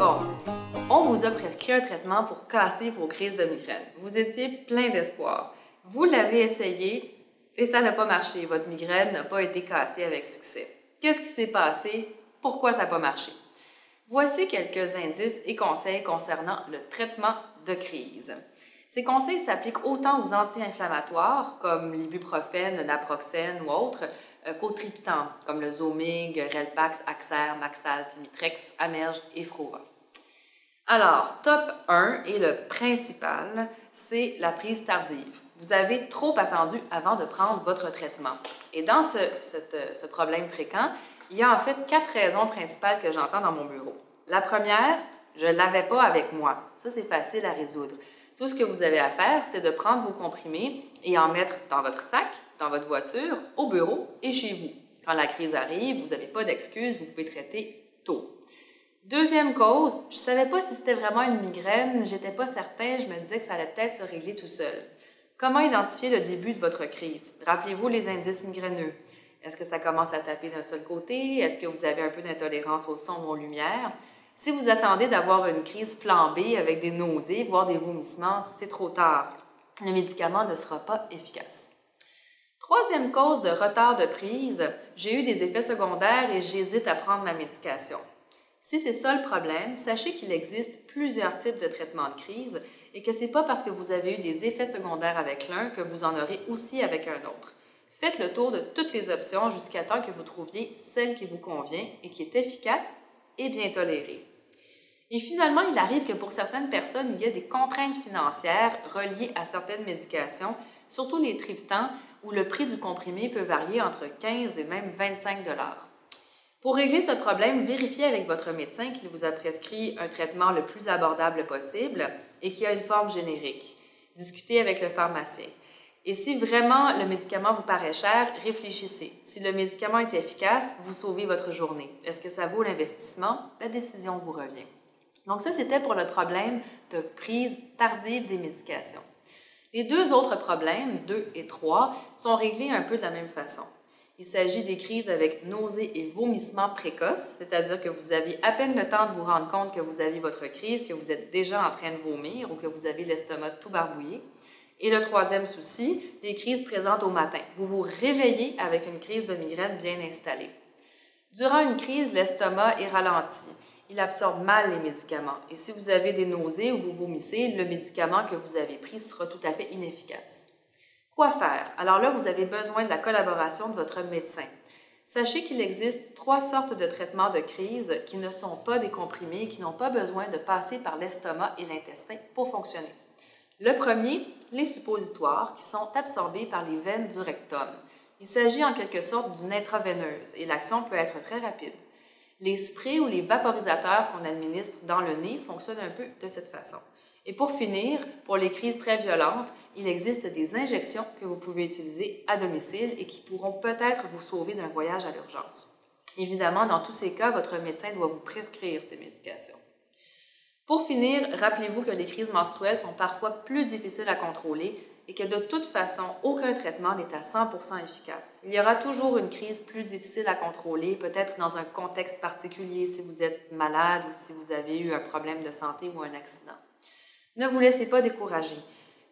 Bon, on vous a prescrit un traitement pour casser vos crises de migraine. Vous étiez plein d'espoir. Vous l'avez essayé et ça n'a pas marché. Votre migraine n'a pas été cassée avec succès. Qu'est-ce qui s'est passé? Pourquoi ça n'a pas marché? Voici quelques indices et conseils concernant le traitement de crise. Ces conseils s'appliquent autant aux anti-inflammatoires comme l'ibuprofène, le naproxène ou autres, qu'aux triptans comme le Zomig, Relpax, Axer, Maxalt, Mitrex, Amerge et Frova. Alors, top 1 et le principal, c'est la prise tardive. Vous avez trop attendu avant de prendre votre traitement. Et dans ce problème fréquent, il y a en fait 4 raisons principales que j'entends dans mon bureau. La première, je ne l'avais pas avec moi. Ça, c'est facile à résoudre. Tout ce que vous avez à faire, c'est de prendre vos comprimés et en mettre dans votre sac, dans votre voiture, au bureau et chez vous. Quand la crise arrive, vous n'avez pas d'excuses, vous pouvez traiter tôt. Deuxième cause, je ne savais pas si c'était vraiment une migraine, j'étais pas certain, je me disais que ça allait peut-être se régler tout seul. Comment identifier le début de votre crise? Rappelez-vous les indices migraineux. Est-ce que ça commence à taper d'un seul côté? Est-ce que vous avez un peu d'intolérance au son ou aux lumières? Si vous attendez d'avoir une crise flambée avec des nausées, voire des vomissements, c'est trop tard. Le médicament ne sera pas efficace. Troisième cause de retard de prise, j'ai eu des effets secondaires et j'hésite à prendre ma médication. Si c'est ça le problème, sachez qu'il existe plusieurs types de traitements de crise et que ce n'est pas parce que vous avez eu des effets secondaires avec l'un que vous en aurez aussi avec un autre. Faites le tour de toutes les options jusqu'à temps que vous trouviez celle qui vous convient et qui est efficace et bien tolérée. Et finalement, il arrive que pour certaines personnes, il y a des contraintes financières reliées à certaines médications, surtout les triptans, où le prix du comprimé peut varier entre 15 et même 25 $. Pour régler ce problème, vérifiez avec votre médecin qu'il vous a prescrit un traitement le plus abordable possible et qui a une forme générique. Discutez avec le pharmacien. Et si vraiment le médicament vous paraît cher, réfléchissez. Si le médicament est efficace, vous sauvez votre journée. Est-ce que ça vaut l'investissement? La décision vous revient. Donc ça, c'était pour le problème de prise tardive des médications. Les deux autres problèmes, 2 et 3, sont réglés un peu de la même façon. Il s'agit des crises avec nausées et vomissements précoces, c'est-à-dire que vous avez à peine le temps de vous rendre compte que vous avez votre crise, que vous êtes déjà en train de vomir ou que vous avez l'estomac tout barbouillé. Et le troisième souci, des crises présentes au matin. Vous vous réveillez avec une crise de migraine bien installée. Durant une crise, l'estomac est ralenti. Il absorbe mal les médicaments. Et si vous avez des nausées ou vous vomissez, le médicament que vous avez pris sera tout à fait inefficace. Quoi faire? Alors là, vous avez besoin de la collaboration de votre médecin. Sachez qu'il existe 3 sortes de traitements de crise qui ne sont pas des comprimés, qui n'ont pas besoin de passer par l'estomac et l'intestin pour fonctionner. Le premier, les suppositoires, qui sont absorbés par les veines du rectum. Il s'agit en quelque sorte d'une intraveineuse et l'action peut être très rapide. Les sprays ou les vaporisateurs qu'on administre dans le nez fonctionnent un peu de cette façon. Et pour finir, pour les crises très violentes, il existe des injections que vous pouvez utiliser à domicile et qui pourront peut-être vous sauver d'un voyage à l'urgence. Évidemment, dans tous ces cas, votre médecin doit vous prescrire ces médications. Pour finir, rappelez-vous que les crises menstruelles sont parfois plus difficiles à contrôler et que de toute façon, aucun traitement n'est à 100% efficace. Il y aura toujours une crise plus difficile à contrôler, peut-être dans un contexte particulier si vous êtes malade ou si vous avez eu un problème de santé ou un accident. Ne vous laissez pas décourager.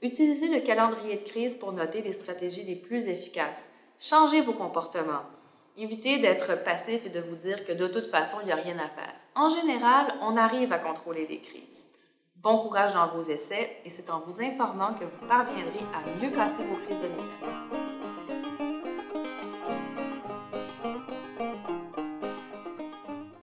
Utilisez le calendrier de crise pour noter les stratégies les plus efficaces. Changez vos comportements. Évitez d'être passif et de vous dire que de toute façon, il n'y a rien à faire. En général, on arrive à contrôler les crises. Bon courage dans vos essais et c'est en vous informant que vous parviendrez à mieux casser vos crises de migraine.